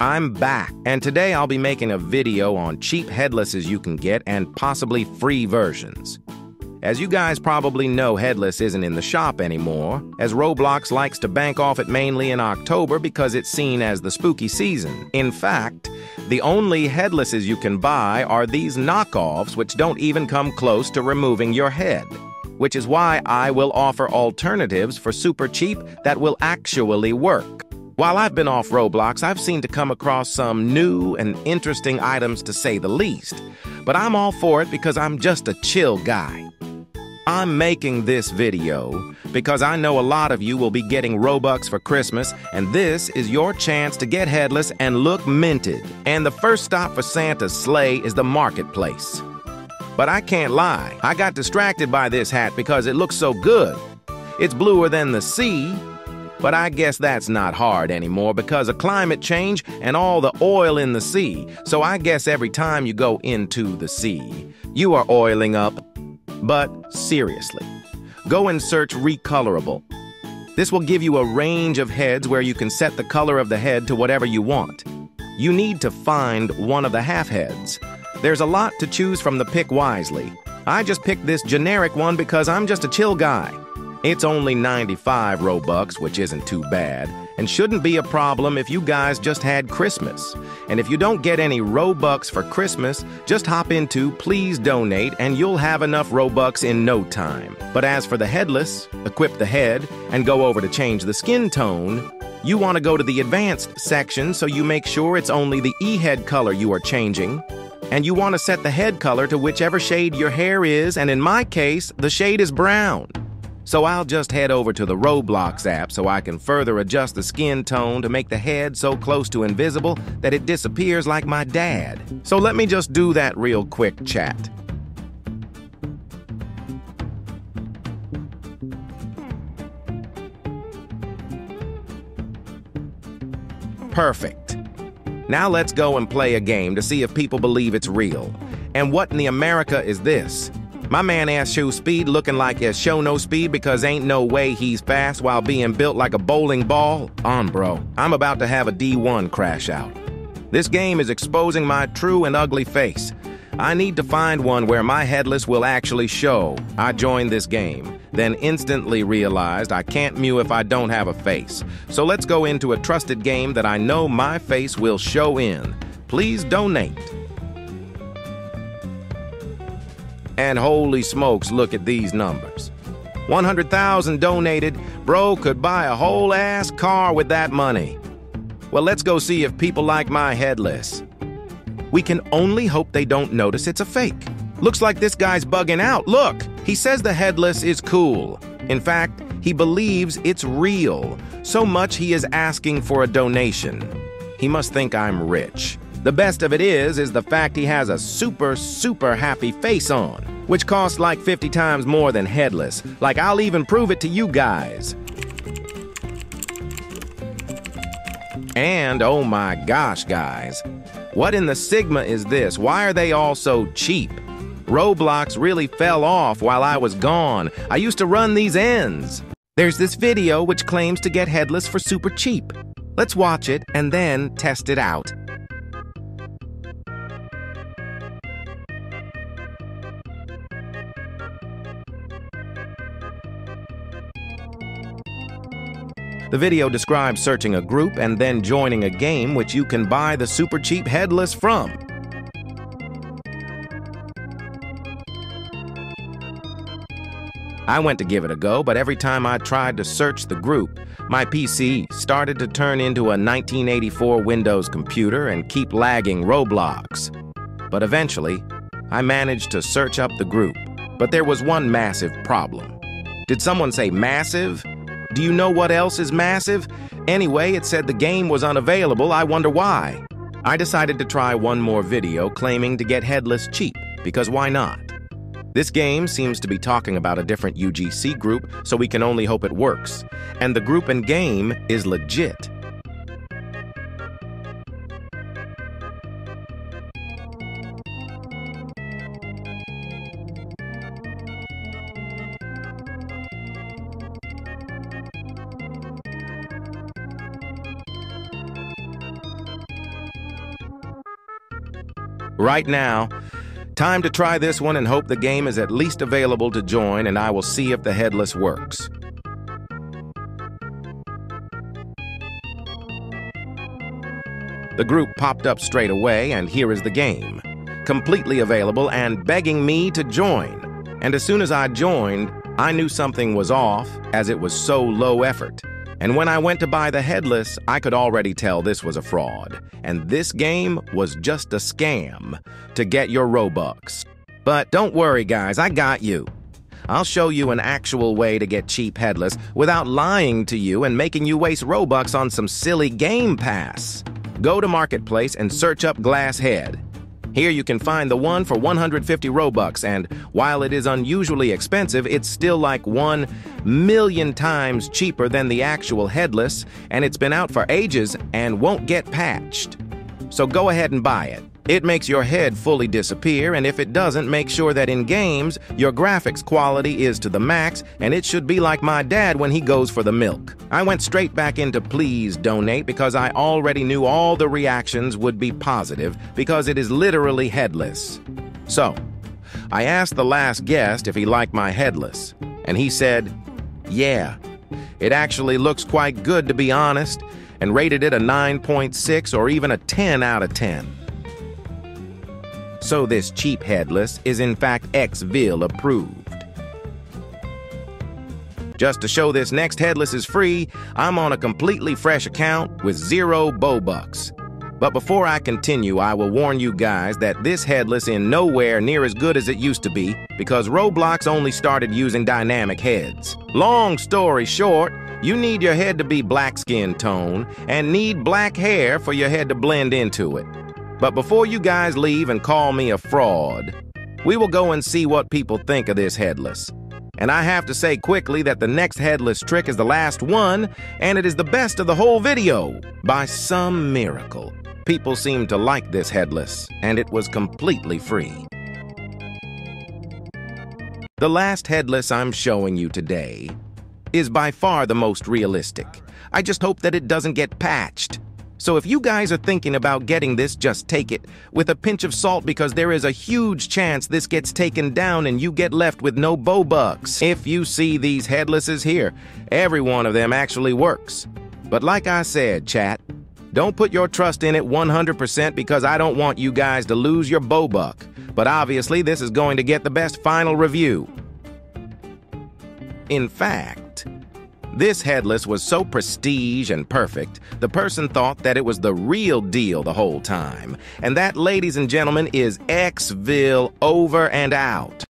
I'm back, and today I'll be making a video on cheap headlesses you can get and possibly free versions. As you guys probably know, Headless isn't in the shop anymore, as Roblox likes to bank off it mainly in October because it's seen as the spooky season. In fact, the only headlesses you can buy are these knockoffs which don't even come close to removing your head. Which is why I will offer alternatives for super cheap that will actually work. While I've been off Roblox, I've seen to come across some new and interesting items to say the least. But I'm all for it because I'm just a chill guy. I'm making this video because I know a lot of you will be getting Robux for Christmas, and this is your chance to get headless and look minted. And the first stop for Santa's sleigh is the marketplace. But I can't lie, I got distracted by this hat because it looks so good. It's bluer than the sea. But I guess that's not hard anymore because of climate change and all the oil in the sea. So I guess every time you go into the sea, you are oiling up. But seriously, go and search Recolorable. This will give you a range of heads where you can set the color of the head to whatever you want. You need to find one of the half heads. There's a lot to choose from the pick wisely. I just picked this generic one because I'm just a chill guy. It's only 95 Robux, which isn't too bad, and shouldn't be a problem if you guys just had Christmas. And if you don't get any Robux for Christmas, just hop into Please Donate and you'll have enough Robux in no time. But as for the headless, equip the head, and go over to change the skin tone, you want to go to the advanced section so you make sure it's only the E-head color you are changing. And you want to set the head color to whichever shade your hair is, and in my case, the shade is brown. So I'll just head over to the Roblox app so I can further adjust the skin tone to make the head so close to invisible that it disappears like my dad. So let me just do that real quick, chat. Perfect. Now let's go and play a game to see if people believe it's real. And what in the America is this? My man ass show speed looking like a show no speed because ain't no way he's fast while being built like a bowling ball? Bro. I'm about to have a D1 crash out. This game is exposing my true and ugly face. I need to find one where my headless will actually show. I joined this game, then instantly realized I can't mew if I don't have a face. So let's go into a trusted game that I know my face will show in. Please donate. And holy smokes, look at these numbers. 100,000 donated. Bro could buy a whole ass car with that money. Well, let's go see if people like my headless. We can only hope they don't notice it's a fake. Looks like this guy's bugging out. Look, he says the headless is cool. In fact, he believes it's real. So much he is asking for a donation. He must think I'm rich. The best of it is the fact he has a super happy face on, which costs like 50 times more than headless. Like, I'll even prove it to you guys. And oh my gosh, guys. What in the Sigma is this? Why are they all so cheap? Roblox really fell off while I was gone. I used to run these ends. There's this video which claims to get headless for super cheap. Let's watch it and then test it out. The video describes searching a group and then joining a game which you can buy the super cheap headless from. I went to give it a go, but every time I tried to search the group, my PC started to turn into a 1984 Windows computer and keep lagging Roblox. But eventually, I managed to search up the group. But there was one massive problem. Did someone say massive? Do you know what else is massive? Anyway, it said the game was unavailable. I wonder why. I decided to try one more video claiming to get headless cheap, because why not? This game seems to be talking about a different UGC group, so we can only hope it works. And the group and game is legit. right now. Time to try this one and hope the game is at least available to join, and I will see if the headless works. The group popped up straight away, and here is the game. Completely available and begging me to join. And as soon as I joined, I knew something was off, as it was so low effort. And when I went to buy the headless, I could already tell this was a fraud. And this game was just a scam to get your Robux. But don't worry, guys, I got you. I'll show you an actual way to get cheap headless without lying to you and making you waste Robux on some silly Game Pass. Go to Marketplace and search up Glass Head. Here you can find the one for 150 Robux, and while it is unusually expensive, it's still like 1,000,000 times cheaper than the actual headless, and it's been out for ages and won't get patched. So go ahead and buy it. It makes your head fully disappear, and if it doesn't, make sure that in games, your graphics quality is to the max, and it should be like my dad when he goes for the milk. I went straight back into please donate because I already knew all the reactions would be positive because it is literally headless. So, I asked the last guest if he liked my headless, and he said, yeah, it actually looks quite good to be honest, and rated it a 9.6 or even a 10 out of 10. So this cheap headless is in fact xvylle approved. Just to show this next headless is free, I'm on a completely fresh account with 0 Bobucks. But before I continue, I will warn you guys that this headless is nowhere near as good as it used to be because Roblox only started using dynamic heads. Long story short, you need your head to be black skin tone and need black hair for your head to blend into it. But before you guys leave and call me a fraud, we will go and see what people think of this headless. And I have to say quickly that the next headless trick is the last one, and it is the best of the whole video. By some miracle, people seem to like this headless, and it was completely free. The last headless I'm showing you today is by far the most realistic. I just hope that it doesn't get patched. So if you guys are thinking about getting this, just take it with a pinch of salt because there is a huge chance this gets taken down and you get left with no Bobucks. If you see these headlesses here, every one of them actually works. But like I said, chat, don't put your trust in it 100% because I don't want you guys to lose your Bobuck. But obviously this is going to get the best final review. In fact, this headless was so prestige and perfect, the person thought that it was the real deal the whole time. And that, ladies and gentlemen, is xvylle over and out.